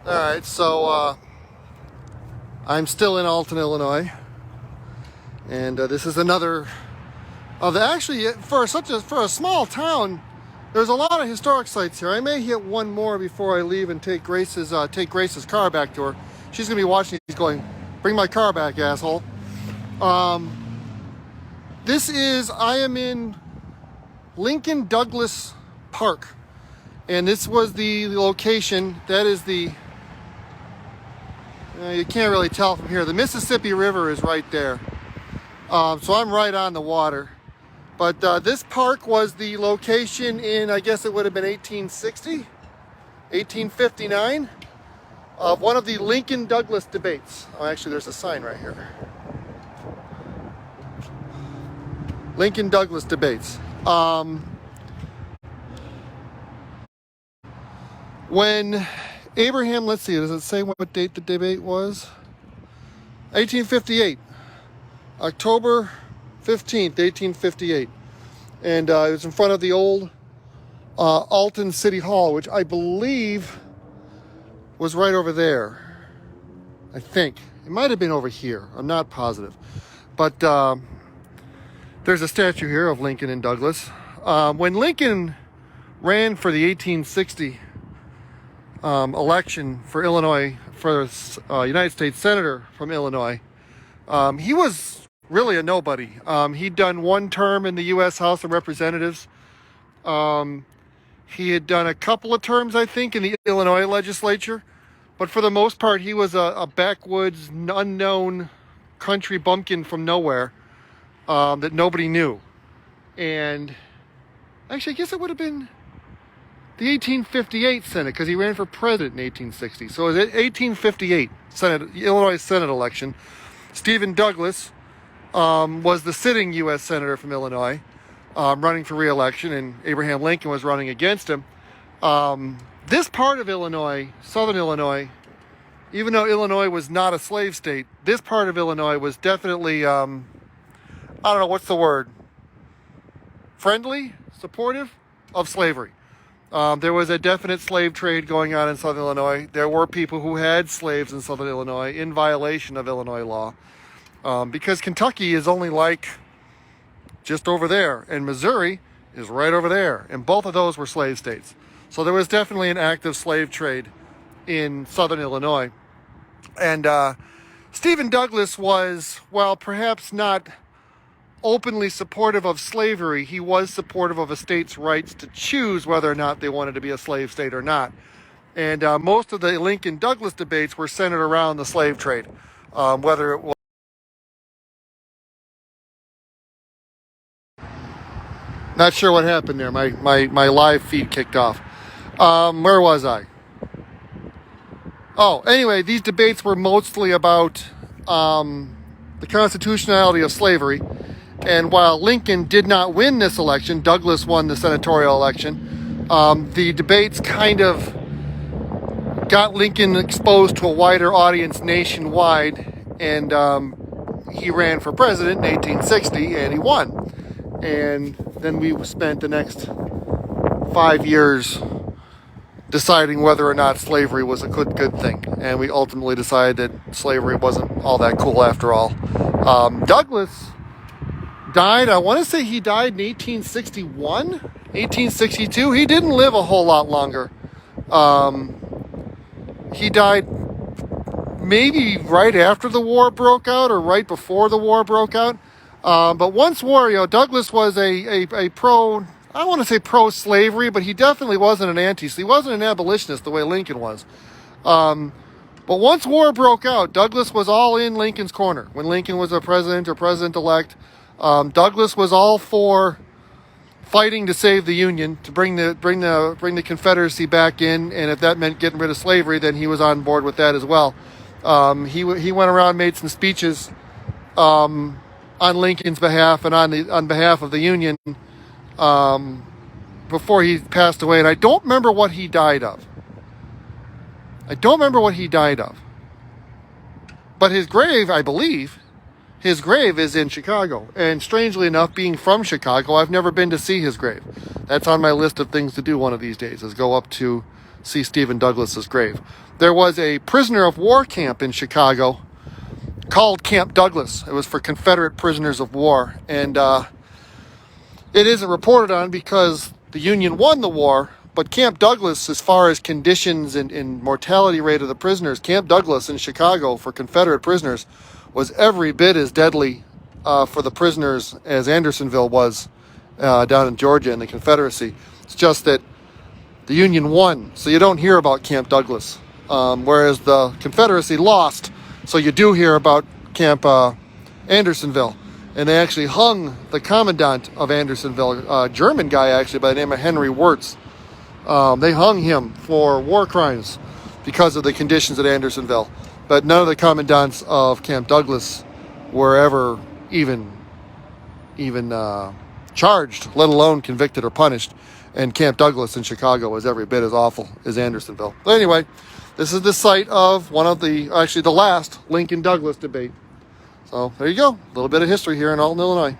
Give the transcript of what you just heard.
All right, so I'm still in Alton, Illinois, and this is another of the. Actually, for a small town, there's a lot of historic sites here. I may hit one more before I leave and take Grace's car back to her. She's gonna be watching. He's going, "Bring my car back, asshole." I am in Lincoln Douglas Park, and this was the location. That is the. You can't really tell from here. The Mississippi River is right there. So I'm right on the water. But this park was the location in, I guess it would have been 1860, 1859, of one of the Lincoln Douglas debates. Oh, actually, there's a sign right here. Lincoln Douglas debates. When Abraham, let's see, does it say what date the debate was? 1858. October 15th, 1858. And it was in front of the old Alton City Hall, which I believe was right over there. I think. It might have been over here. I'm not positive. But there's a statue here of Lincoln and Douglas. When Lincoln ran for the 1860 election for Illinois, for United States Senator from Illinois, he was really a nobody. He'd done one term in the U.S. House of Representatives. He had done a couple of terms, I think, in the Illinois legislature. But for the most part, he was a backwoods, unknown country bumpkin from nowhere that nobody knew. And actually, I guess it would have been the 1858 Senate, because he ran for president in 1860. So it was 1858 Illinois Senate election. Stephen Douglas was the sitting U.S. Senator from Illinois, running for re-election, and Abraham Lincoln was running against him. This part of Illinois, southern Illinois, even though Illinois was not a slave state, this part of Illinois was definitely, I don't know, what's the word? Friendly? Supportive of slavery. There was a definite slave trade going on in southern Illinois. There were people who had slaves in southern Illinois in violation of Illinois law. Because Kentucky is only like just over there, and Missouri is right over there. And both of those were slave states. So there was definitely an active slave trade in southern Illinois. And Stephen Douglas was, well, perhaps not openly supportive of slavery. He was supportive of a state's rights to choose whether or not they wanted to be a slave state or not. And most of the Lincoln Douglas debates were centered around the slave trade, whether it was. Not sure what happened there. My live feed kicked off. Where was I? Oh, anyway, these debates were mostly about the constitutionality of slavery. And while Lincoln did not win this election, Douglas won the senatorial election. The debates kind of got Lincoln exposed to a wider audience nationwide, and he ran for president in 1860, and he won. And then we spent the next 5 years deciding whether or not slavery was a good thing. And we ultimately decided that slavery wasn't all that cool after all. Douglas died, I want to say he died in 1861, 1862. He didn't live a whole lot longer. He died maybe right after the war broke out or right before the war broke out. But once war, Douglas was a pro, I want to say pro-slavery, but he definitely wasn't an he wasn't an abolitionist the way Lincoln was. But once war broke out, Douglas was all in Lincoln's corner. When Lincoln was a president or president-elect, Douglas was all for fighting to save the Union, to bring the Confederacy back in, and if that meant getting rid of slavery, then he was on board with that as well. He went around, made some speeches on Lincoln's behalf and on behalf of the Union before he passed away, and I don't remember what he died of. But his grave, I believe, his grave is in Chicago. And strangely enough, being from Chicago, I've never been to see his grave. That's on my list of things to do one of these days, is go up to see Stephen Douglas's grave. There was a prisoner of war camp in Chicago called Camp Douglas. It was for Confederate prisoners of war. And it isn't reported on because the Union won the war. But Camp Douglas, as far as conditions and mortality rate of the prisoners, Camp Douglas in Chicago for Confederate prisoners was every bit as deadly for the prisoners as Andersonville was down in Georgia in the Confederacy. It's just that the Union won, so you don't hear about Camp Douglas, whereas the Confederacy lost, so you do hear about Camp Andersonville. And they actually hung the commandant of Andersonville, a German guy actually by the name of Henry Wirtz. They hung him for war crimes because of the conditions at Andersonville. But none of the commandants of Camp Douglas were ever even charged, let alone convicted or punished. And Camp Douglas in Chicago was every bit as awful as Andersonville. But anyway, this is the site of the last Lincoln-Douglas debate. So there you go, a little bit of history here in Alton, Illinois.